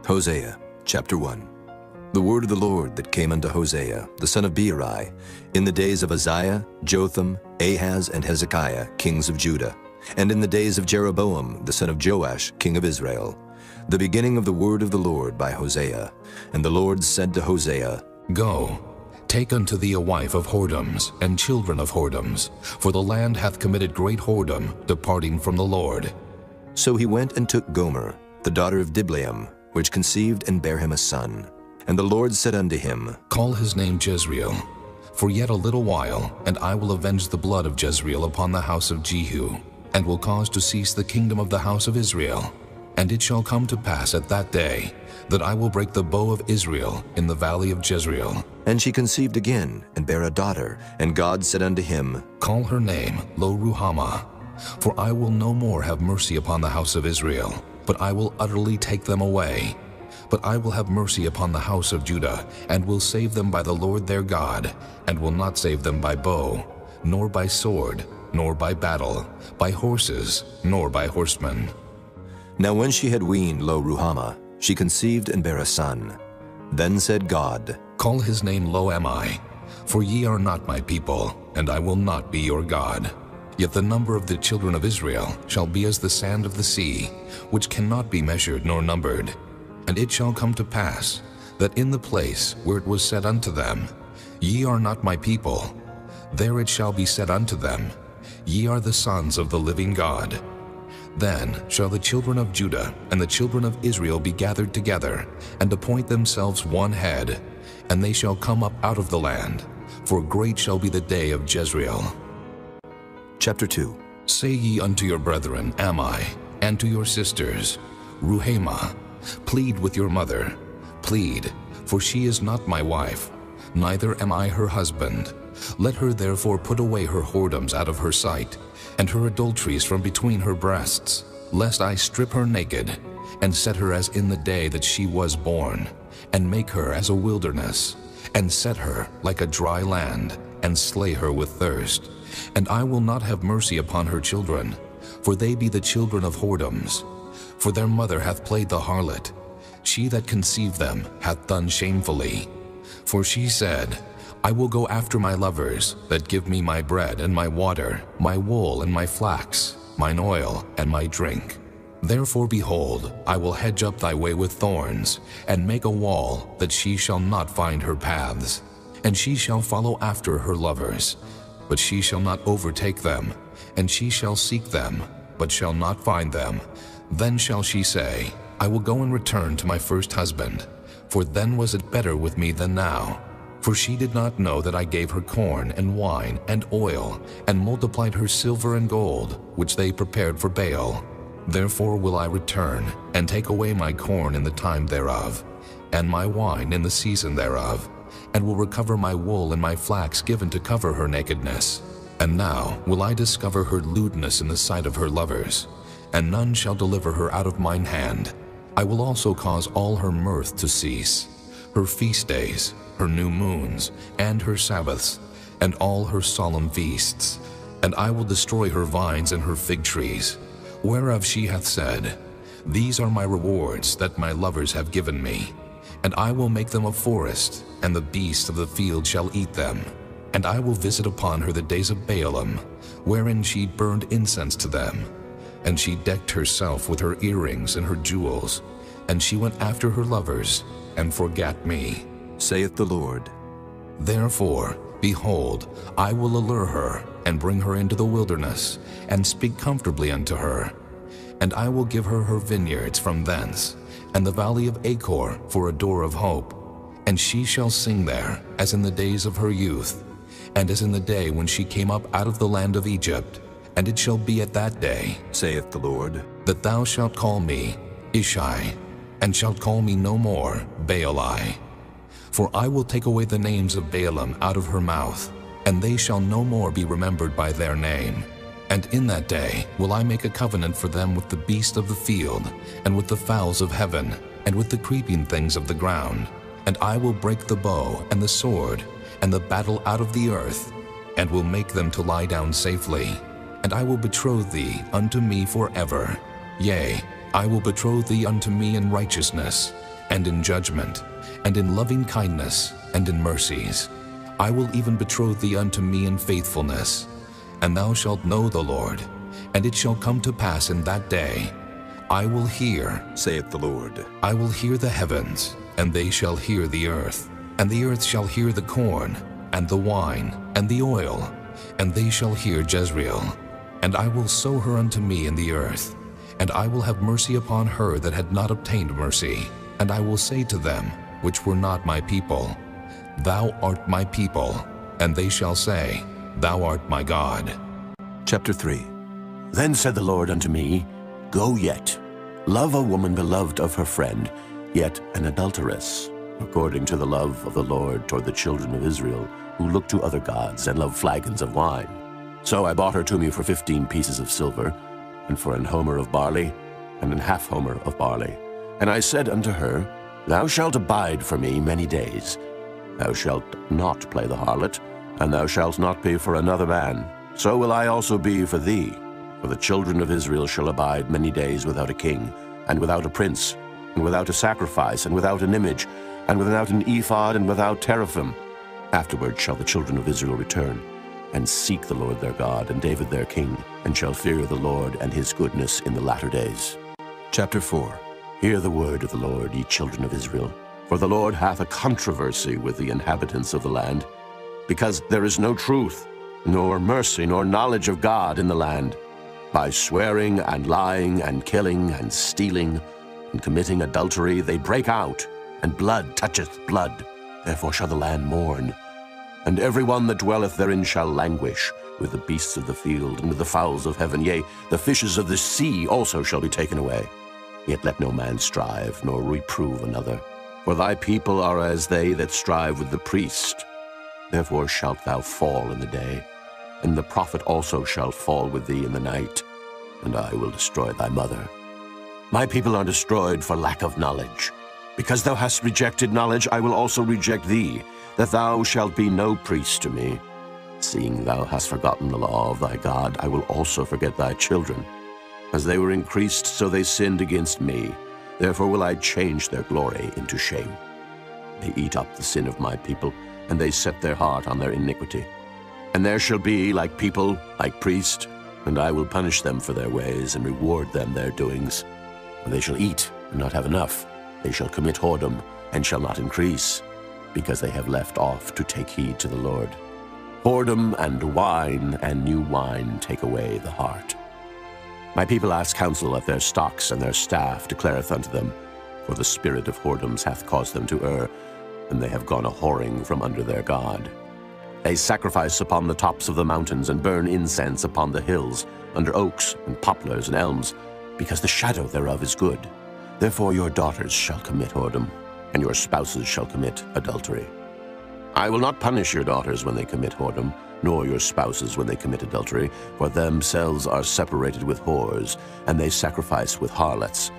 Hosea chapter 1. The word of the Lord that came unto Hosea, the son of Beeri, in the days of Uzziah, Jotham, Ahaz, and Hezekiah, kings of Judah, and in the days of Jeroboam, the son of Joash, king of Israel, the beginning of the word of the Lord by Hosea. And the Lord said to Hosea, Go, take unto thee a wife of whoredoms, and children of whoredoms, for the land hath committed great whoredom, departing from the Lord. So he went and took Gomer, the daughter of Diblaim, which conceived and bare him a son. And the Lord said unto him, Call his name Jezreel, for yet a little while, and I will avenge the blood of Jezreel upon the house of Jehu, and will cause to cease the kingdom of the house of Israel. And it shall come to pass at that day, that I will break the bow of Israel in the valley of Jezreel. And she conceived again, and bare a daughter. And God said unto him, Call her name Lo-Ruhamah, for I will no more have mercy upon the house of Israel, but I will utterly take them away. But I will have mercy upon the house of Judah, and will save them by the Lord their God, and will not save them by bow, nor by sword, nor by battle, by horses, nor by horsemen. Now when she had weaned Lo-Ruhamah, she conceived and bare a son. Then said God, Call his name Lo-Ammi, for ye are not my people, and I will not be your God. Yet the number of the children of Israel shall be as the sand of the sea, which cannot be measured nor numbered. And it shall come to pass, that in the place where it was said unto them, Ye are not my people, there it shall be said unto them, Ye are the sons of the living God. Then shall the children of Judah and the children of Israel be gathered together, and appoint themselves one head, and they shall come up out of the land, for great shall be the day of Jezreel. Chapter 2. Say ye unto your brethren Ammi, and to your sisters Ruhamah, Plead with your mother, plead, for she is not my wife, neither am I her husband. Let her therefore put away her whoredoms out of her sight, and her adulteries from between her breasts, lest I strip her naked, and set her as in the day that she was born, and make her as a wilderness, and set her like a dry land, and slay her with thirst. And I will not have mercy upon her children, for they be the children of whoredoms. For their mother hath played the harlot, she that conceived them hath done shamefully. For she said, I will go after my lovers, that give me my bread and my water, my wool and my flax, mine oil and my drink. Therefore, behold, I will hedge up thy way with thorns, and make a wall, that she shall not find her paths. And she shall follow after her lovers, but she shall not overtake them. And she shall seek them, but shall not find them. Then shall she say, I will go and return to my first husband, for then was it better with me than now. For she did not know that I gave her corn and wine and oil, and multiplied her silver and gold, which they prepared for Baal. Therefore will I return, and take away my corn in the time thereof, and my wine in the season thereof, and will recover my wool and my flax given to cover her nakedness. And now will I discover her lewdness in the sight of her lovers, and none shall deliver her out of mine hand. I will also cause all her mirth to cease, her feast days, her new moons, and her Sabbaths, and all her solemn feasts. And I will destroy her vines and her fig trees, whereof she hath said, These are my rewards that my lovers have given me. And I will make them a forest, and the beasts of the field shall eat them. And I will visit upon her the days of Baalim, wherein she burned incense to them. And she decked herself with her earrings and her jewels, and she went after her lovers, and forgat me, saith the Lord. Therefore, behold, I will allure her, and bring her into the wilderness, and speak comfortably unto her. And I will give her her vineyards from thence, and the valley of Achor for a door of hope. And she shall sing there, as in the days of her youth, and as in the day when she came up out of the land of Egypt. And it shall be at that day, saith the Lord, that thou shalt call me Ishai, and shalt call me no more Baali. For I will take away the names of Baalim out of her mouth, and they shall no more be remembered by their name. And in that day will I make a covenant for them with the beast of the field, and with the fowls of heaven, and with the creeping things of the ground. And I will break the bow and the sword, and the battle out of the earth, and will make them to lie down safely. And I will betroth thee unto me forever. Yea, I will betroth thee unto me in righteousness, and in judgment, and in loving kindness, and in mercies. I will even betroth thee unto me in faithfulness. And thou shalt know the Lord, and it shall come to pass in that day, I will hear, saith the Lord. I will hear the heavens, and they shall hear the earth, and the earth shall hear the corn, and the wine, and the oil, and they shall hear Jezreel. And I will sow her unto me in the earth, and I will have mercy upon her that had not obtained mercy. And I will say to them, which were not my people, Thou art my people. And they shall say, Thou art my God. Chapter 3. Then said the Lord unto me, Go yet, love a woman beloved of her friend, yet an adulteress, according to the love of the Lord toward the children of Israel, who look to other gods and love flagons of wine. So I bought her to me for 15 pieces of silver, and for an homer of barley, and an half homer of barley. And I said unto her, Thou shalt abide for me many days. Thou shalt not play the harlot, and thou shalt not be for another man. So will I also be for thee. For the children of Israel shall abide many days without a king, and without a prince, and without a sacrifice, and without an image, and without an ephod, and without teraphim. Afterward shall the children of Israel return, and seek the Lord their God, and David their king, and shall fear the Lord and his goodness in the latter days. Chapter 4. Hear the word of the Lord, ye children of Israel. For the Lord hath a controversy with the inhabitants of the land, because there is no truth, nor mercy, nor knowledge of God in the land. By swearing and lying and killing and stealing and committing adultery they break out, and blood toucheth blood. Therefore shall the land mourn, and every one that dwelleth therein shall languish, with the beasts of the field and with the fowls of heaven. Yea, the fishes of the sea also shall be taken away. Yet let no man strive, nor reprove another. For thy people are as they that strive with the priest. Therefore shalt thou fall in the day, and the prophet also shall fall with thee in the night, and I will destroy thy mother. My people are destroyed for lack of knowledge. Because thou hast rejected knowledge, I will also reject thee, that thou shalt be no priest to me. Seeing thou hast forgotten the law of thy God, I will also forget thy children. As they were increased, so they sinned against me. Therefore will I change their glory into shame. They eat up the sin of my people, and they set their heart on their iniquity. And there shall be like people, like priest, and I will punish them for their ways, and reward them their doings. For they shall eat, and not have enough. They shall commit whoredom, and shall not increase, because they have left off to take heed to the Lord. Whoredom and wine and new wine take away the heart. My people ask counsel of their stocks, and their staff declareth unto them, for the spirit of whoredoms hath caused them to err, and they have gone a whoring from under their God. They sacrifice upon the tops of the mountains, and burn incense upon the hills, under oaks and poplars and elms, because the shadow thereof is good. Therefore your daughters shall commit whoredom, and your spouses shall commit adultery. I will not punish your daughters when they commit whoredom, nor your spouses when they commit adultery, for themselves are separated with whores, and they sacrifice with harlots.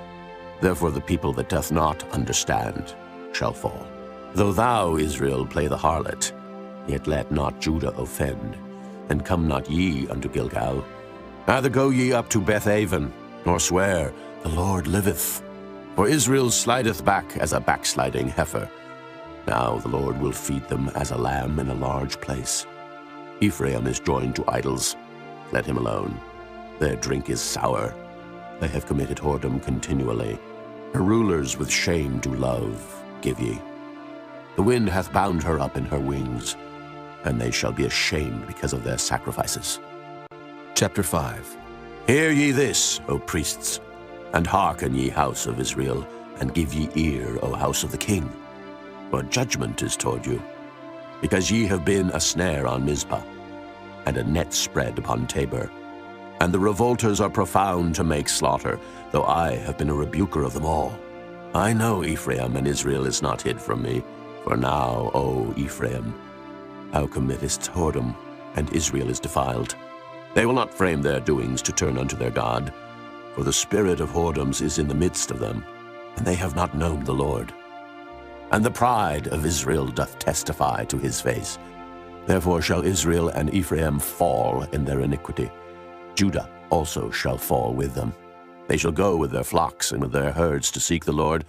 Therefore the people that doth not understand shall fall. Though thou, Israel, play the harlot, yet let not Judah offend, and come not ye unto Gilgal. Neither go ye up to Bethaven, nor swear, The Lord liveth. For Israel slideth back as a backsliding heifer. Now the Lord will feed them as a lamb in a large place. Ephraim is joined to idols. Let him alone. Their drink is sour. They have committed whoredom continually. Her rulers with shame do love, give ye. The wind hath bound her up in her wings, and they shall be ashamed because of their sacrifices. Chapter 5. Hear ye this, O priests, and hearken, ye house of Israel, and give ye ear, O house of the king. For judgment is toward you, because ye have been a snare on Mizpah, and a net spread upon Tabor. And the revolters are profound to make slaughter, though I have been a rebuker of them all. I know Ephraim, and Israel is not hid from me. For now, O Ephraim, thou committest whoredom, and Israel is defiled. They will not frame their doings to turn unto their God, for the spirit of whoredoms is in the midst of them, and they have not known the Lord. And the pride of Israel doth testify to his face. Therefore shall Israel and Ephraim fall in their iniquity. Judah also shall fall with them. They shall go with their flocks and with their herds to seek the Lord,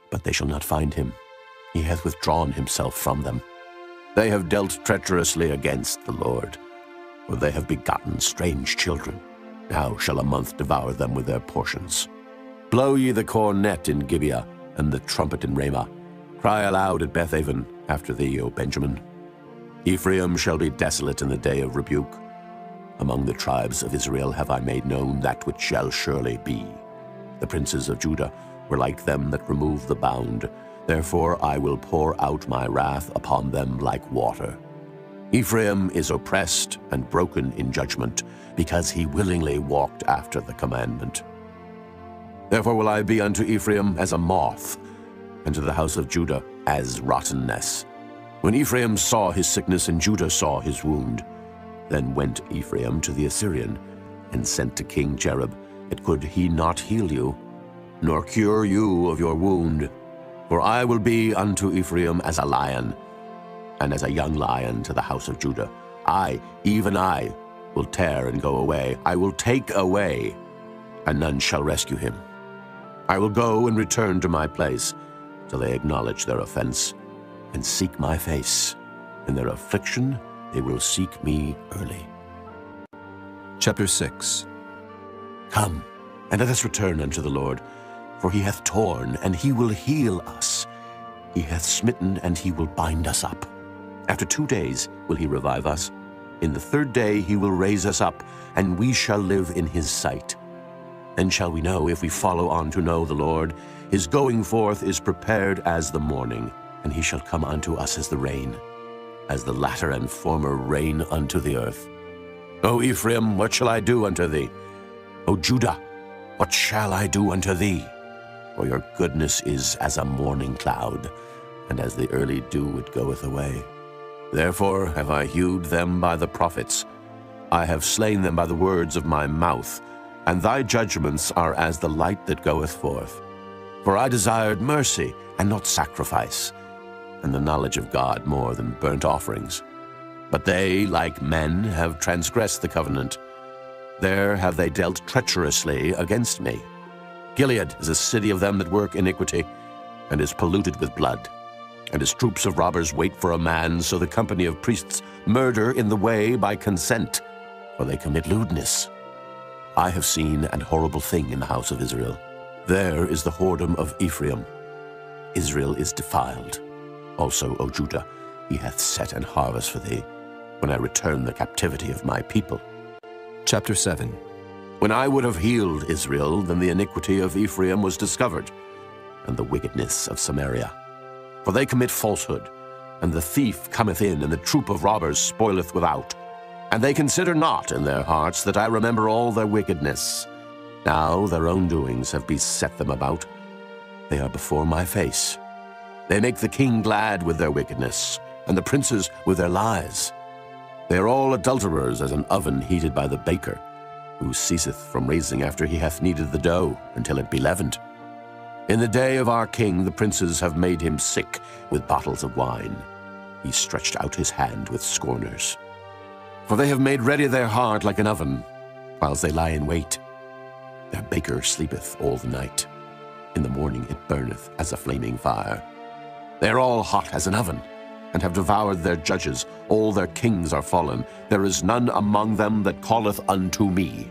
but they shall not find him. He hath withdrawn himself from them. They have dealt treacherously against the Lord, for they have begotten strange children. Now shall a month devour them with their portions. Blow ye the cornet in Gibeah, and the trumpet in Ramah. Cry aloud at Bethaven after thee, O Benjamin. Ephraim shall be desolate in the day of rebuke. Among the tribes of Israel have I made known that which shall surely be. The princes of Judah were like them that remove the bound. Therefore I will pour out my wrath upon them like water. Ephraim is oppressed and broken in judgment, because he willingly walked after the commandment. Therefore will I be unto Ephraim as a moth, and to the house of Judah as rottenness. When Ephraim saw his sickness and Judah saw his wound, then went Ephraim to the Assyrian, and sent to King Jareb, yet could he not heal you, nor cure you of your wound. For I will be unto Ephraim as a lion, and as a young lion to the house of Judah. I, even I, will tear and go away. I will take away, and none shall rescue him. I will go and return to my place, till they acknowledge their offense, and seek my face. In their affliction they will seek me early. Chapter 6. Come, and let us return unto the Lord, for he hath torn, and he will heal us. He hath smitten, and he will bind us up. After 2 days will he revive us. In the 3rd day he will raise us up, and we shall live in his sight. Then shall we know, if we follow on to know the Lord. His going forth is prepared as the morning, and he shall come unto us as the rain, as the latter and former rain unto the earth. O Ephraim, what shall I do unto thee? O Judah, what shall I do unto thee? For your goodness is as a morning cloud, and as the early dew it goeth away. Therefore have I hewed them by the prophets. I have slain them by the words of my mouth, and thy judgments are as the light that goeth forth. For I desired mercy, and not sacrifice, and the knowledge of God more than burnt offerings. But they, like men, have transgressed the covenant. There have they dealt treacherously against me. Gilead is a city of them that work iniquity, and is polluted with blood. And his troops of robbers wait for a man, so the company of priests murder in the way by consent, for they commit lewdness. I have seen an horrible thing in the house of Israel. There is the whoredom of Ephraim. Israel is defiled. Also, O Judah, he hath set an harvest for thee, when I return the captivity of my people. Chapter 7. When I would have healed Israel, then the iniquity of Ephraim was discovered, and the wickedness of Samaria. For they commit falsehood, and the thief cometh in, and the troop of robbers spoileth without. And they consider not in their hearts that I remember all their wickedness. Now their own doings have beset them about. They are before my face. They make the king glad with their wickedness, and the princes with their lies. They are all adulterers as an oven heated by the baker, who ceaseth from raising after he hath kneaded the dough until it be leavened. In the day of our king the princes have made him sick with bottles of wine. He stretched out his hand with scorners. For they have made ready their heart like an oven, whilst they lie in wait. Their baker sleepeth all the night. In the morning it burneth as a flaming fire. They are all hot as an oven, and have devoured their judges. All their kings are fallen. There is none among them that calleth unto me.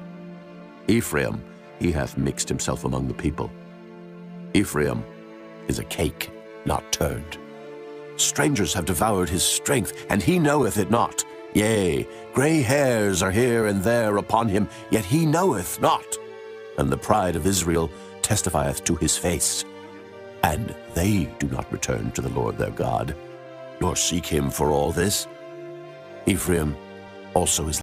Ephraim, he hath mixed himself among the people. Ephraim is a cake not turned. Strangers have devoured his strength, and he knoweth it not. Yea, gray hairs are here and there upon him, yet he knoweth not. And the pride of Israel testifieth to his face. And they do not return to the Lord their God, nor seek him for all this. Ephraim also is